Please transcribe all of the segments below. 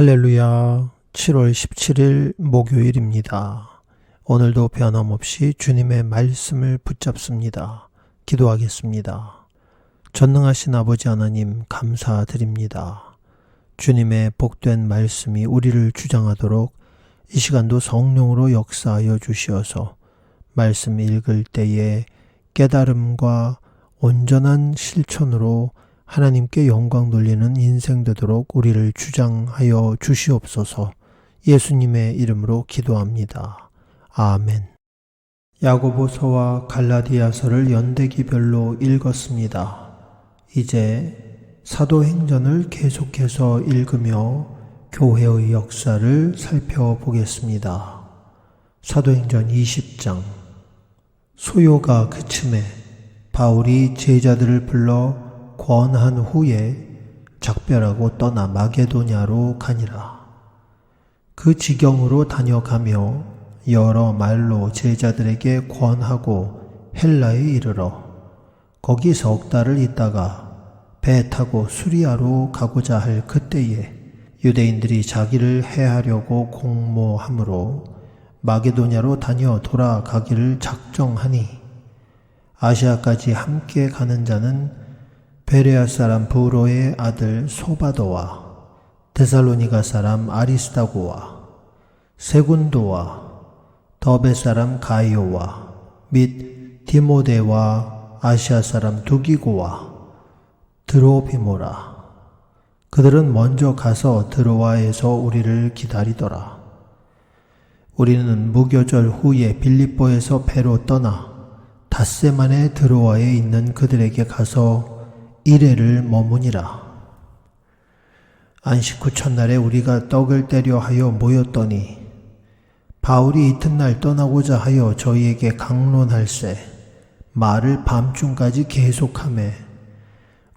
할렐루야. 7월 17일 목요일입니다. 오늘도 변함없이 주님의 말씀을 붙잡습니다. 기도하겠습니다. 전능하신 아버지 하나님 감사드립니다. 주님의 복된 말씀이 우리를 주장하도록 이 시간도 성령으로 역사하여 주시어서 말씀 읽을 때에 깨달음과 온전한 실천으로 하나님께 영광 돌리는 인생 되도록 우리를 주장하여 주시옵소서. 예수님의 이름으로 기도합니다. 아멘. 야고보서와 갈라디아서를 연대기별로 읽었습니다. 이제 사도행전을 계속해서 읽으며 교회의 역사를 살펴보겠습니다. 사도행전 20장. 소요가 그침에 바울이 제자들을 불러 권한 후에 작별하고 떠나 마게도냐로 가니라. 그 지경으로 다녀가며 여러 말로 제자들에게 권하고 헬라에 이르러 거기 석 달을 있다가 배 타고 수리아로 가고자 할 그때에 유대인들이 자기를 해하려고 공모하므로 마게도냐로 다녀 돌아가기를 작정하니 아시아까지 함께 가는 자는 베레아 사람 부로의 아들 소바도와 데살로니가 사람 아리스다고와 세군도와 더베 사람 가이오와 및 디모데와 아시아 사람 두기고와 드로비모라. 그들은 먼저 가서 드로아에서 우리를 기다리더라. 우리는 무교절 후에 빌립보에서 배로 떠나 닷새 만에 드로아에 있는 그들에게 가서 이래를 머무니라. 안식 후 첫날에 우리가 떡을 떼려 하여 모였더니 바울이 이튿날 떠나고자 하여 저희에게 강론할세 말을 밤중까지 계속하매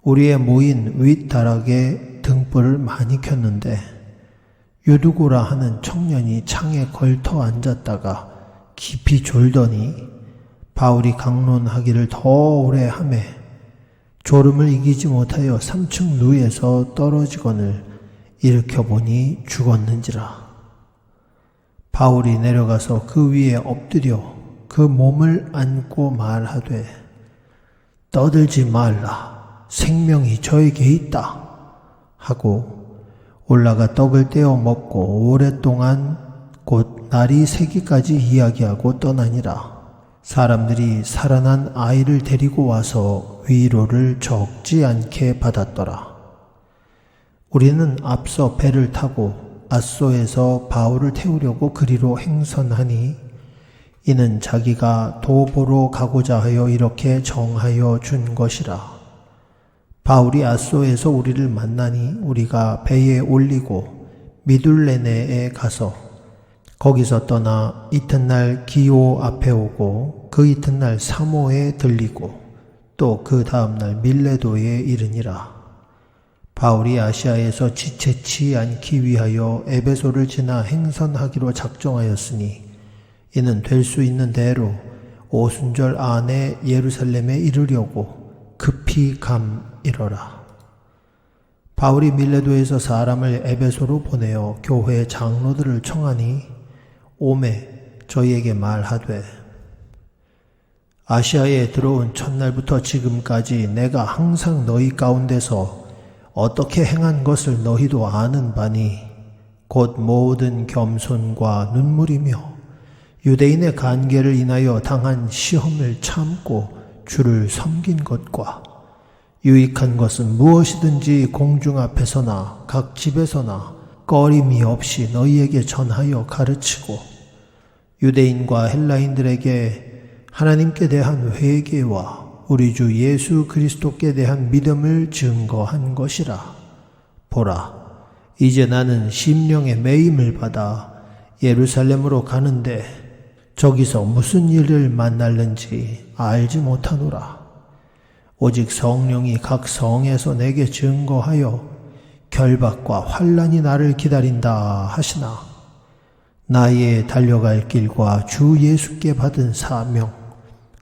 우리의 모인 윗다락에 등불을 많이 켰는데 유두고라 하는 청년이 창에 걸터 앉았다가 깊이 졸더니 바울이 강론하기를 더 오래 하매 졸음을 이기지 못하여 3층 누에서 떨어지거늘 일으켜보니 죽었는지라. 바울이 내려가서 그 위에 엎드려 그 몸을 안고 말하되 떠들지 말라 생명이 저에게 있다 하고 올라가 떡을 떼어 먹고 오랫동안 곧 날이 새기까지 이야기하고 떠나니라. 사람들이 살아난 아이를 데리고 와서 위로를 적지 않게 받았더라. 우리는 앞서 배를 타고 앗소에서 바울을 태우려고 그리로 행선하니 이는 자기가 도보로 가고자 하여 이렇게 정하여 준 것이라. 바울이 앗소에서 우리를 만나니 우리가 배에 올리고 미둘레네에 가서 거기서 떠나 이튿날 기오 앞에 오고 그 이튿날 사모에 들리고 또 그 다음날 밀레도에 이르니라. 바울이 아시아에서 지체치 않기 위하여 에베소를 지나 행선하기로 작정하였으니 이는 될 수 있는 대로 오순절 안에 예루살렘에 이르려고 급히 감이러라. 바울이 밀레도에서 사람을 에베소로 보내어 교회 장로들을 청하니 오매 저희에게 말하되 아시아에 들어온 첫날부터 지금까지 내가 항상 너희 가운데서 어떻게 행한 것을 너희도 아는 바니 곧 모든 겸손과 눈물이며 유대인의 간계를 인하여 당한 시험을 참고 주를 섬긴 것과 유익한 것은 무엇이든지 공중 앞에서나 각 집에서나 꺼림이 없이 너희에게 전하여 가르치고 유대인과 헬라인들에게 하나님께 대한 회개와 우리 주 예수 그리스도께 대한 믿음을 증거한 것이라. 보라, 이제 나는 심령의 매임을 받아 예루살렘으로 가는데 저기서 무슨 일을 만날는지 알지 못하노라. 오직 성령이 각 성에서 내게 증거하여 결박과 환난이 나를 기다린다 하시나 나의 달려갈 길과 주 예수께 받은 사명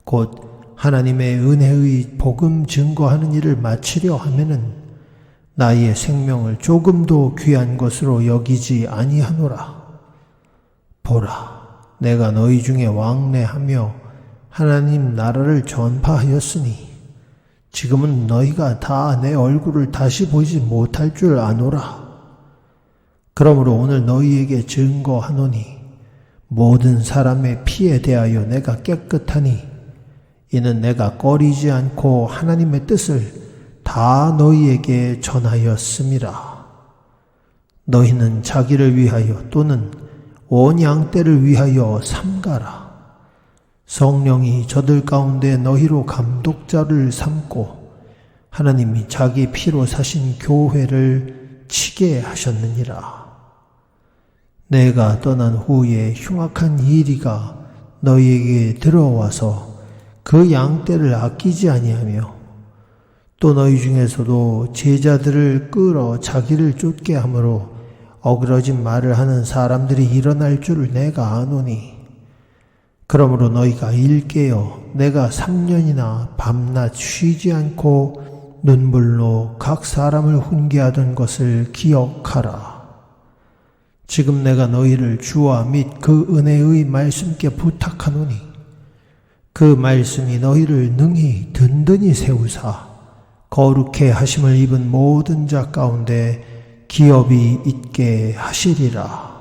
곧 하나님의 은혜의 복음 증거하는 일을 마치려 하면은 나의 생명을 조금도 귀한 것으로 여기지 아니하노라. 보라, 내가 너희 중에 왕래하며 하나님 나라를 전파하였으니 지금은 너희가 다 내 얼굴을 다시 보지 못할 줄 아노라. 그러므로 오늘 너희에게 증거하노니 모든 사람의 피에 대하여 내가 깨끗하니 이는 내가 꺼리지 않고 하나님의 뜻을 다 너희에게 전하였음이라. 너희는 자기를 위하여 또는 온 양떼를 위하여 삼가라. 성령이 저들 가운데 너희로 감독자를 삼고 하나님이 자기 피로 사신 교회를 치게 하셨느니라. 내가 떠난 후에 흉악한 이리가 너희에게 들어와서 그 양떼를 아끼지 아니하며 또 너희 중에서도 제자들을 끌어 자기를 쫓게 하므로 어그러진 말을 하는 사람들이 일어날 줄 내가 아노니 그러므로 너희가 일깨어 내가 3년이나 밤낮 쉬지 않고 눈물로 각 사람을 훈계하던 것을 기억하라. 지금 내가 너희를 주와 및 그 은혜의 말씀께 부탁하노니 그 말씀이 너희를 능히 든든히 세우사 거룩해 하심을 입은 모든 자 가운데 기업이 있게 하시리라.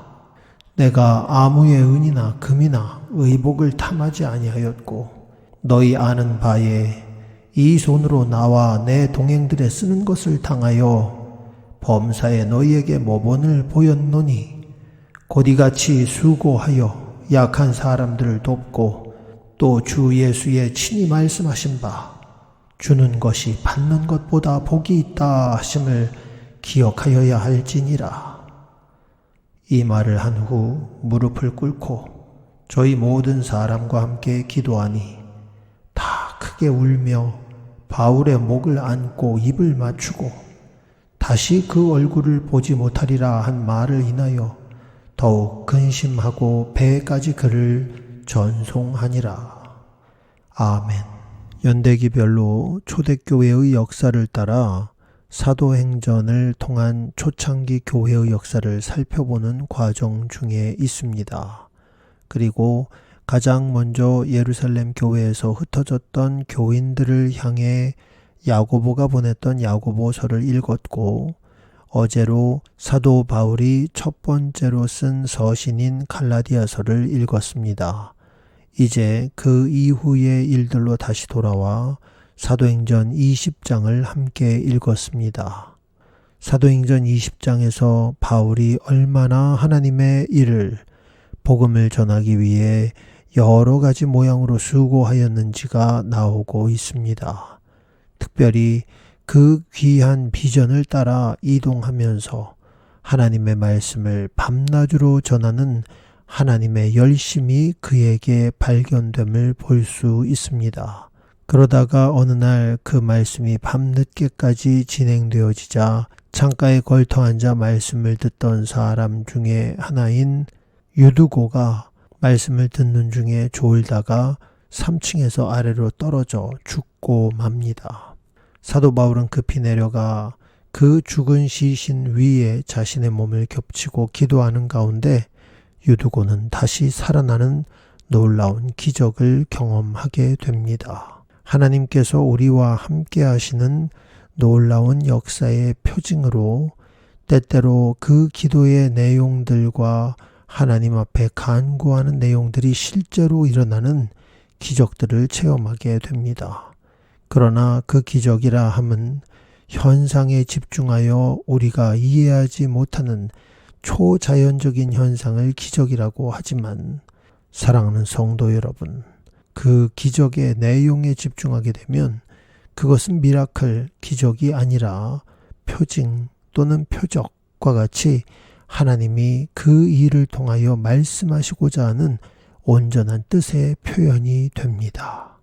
내가 아무의 은이나 금이나 의복을 탐하지 아니하였고 너희 아는 바에 이 손으로 나와 내 동행들의 쓰는 것을 당하여 범사에 너희에게 모본을 보였노니 곧 이같이 수고하여 약한 사람들을 돕고 또 주 예수의 친히 말씀하신 바 주는 것이 받는 것보다 복이 있다 하심을 기억하여야 할지니라. 이 말을 한 후 무릎을 꿇고 저희 모든 사람과 함께 기도하니 다 크게 울며 바울의 목을 안고 입을 맞추고 다시 그 얼굴을 보지 못하리라 한 말을 인하여 더욱 근심하고 배까지 그를 전송하니라. 아멘. 연대기별로 초대교회의 역사를 따라 사도행전을 통한 초창기 교회의 역사를 살펴보는 과정 중에 있습니다. 그리고 가장 먼저 예루살렘 교회에서 흩어졌던 교인들을 향해 야고보가 보냈던 야고보서를 읽었고 어제로 사도 바울이 첫 번째로 쓴 서신인 갈라디아서를 읽었습니다. 이제 그 이후의 일들로 다시 돌아와 사도행전 20장을 함께 읽었습니다. 사도행전 20장에서 바울이 얼마나 하나님의 일을 복음을 전하기 위해 여러 가지 모양으로 수고하였는지가 나오고 있습니다. 특별히 그 귀한 비전을 따라 이동하면서 하나님의 말씀을 밤낮으로 전하는 하나님의 열심이 그에게 발견됨을 볼 수 있습니다. 그러다가 어느 날 그 말씀이 밤늦게까지 진행되어지자 창가에 걸터 앉아 말씀을 듣던 사람 중에 하나인 유두고가 말씀을 듣는 중에 졸다가 3층에서 아래로 떨어져 죽고 맙니다. 사도 바울은 급히 내려가 그 죽은 시신 위에 자신의 몸을 겹치고 기도하는 가운데 유두고는 다시 살아나는 놀라운 기적을 경험하게 됩니다. 하나님께서 우리와 함께 하시는 놀라운 역사의 표징으로 때때로 그 기도의 내용들과 하나님 앞에 간구하는 내용들이 실제로 일어나는 기적들을 체험하게 됩니다. 그러나 그 기적이라 함은 현상에 집중하여 우리가 이해하지 못하는 초자연적인 현상을 기적이라고 하지만 사랑하는 성도 여러분, 그 기적의 내용에 집중하게 되면 그것은 미라클, 기적이 아니라 표징 또는 표적과 같이 하나님이 그 일을 통하여 말씀하시고자 하는 온전한 뜻의 표현이 됩니다.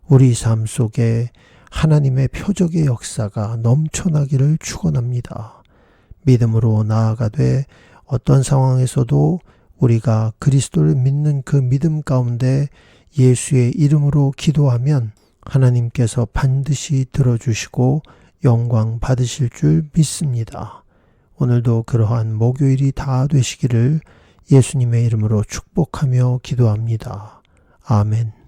우리 삶 속에 하나님의 표적의 역사가 넘쳐나기를 축원합니다. 믿음으로 나아가되 어떤 상황에서도 우리가 그리스도를 믿는 그 믿음 가운데 예수의 이름으로 기도하면 하나님께서 반드시 들어주시고 영광 받으실 줄 믿습니다. 오늘도 그러한 목요일이 다 되시기를 예수님의 이름으로 축복하며 기도합니다. 아멘.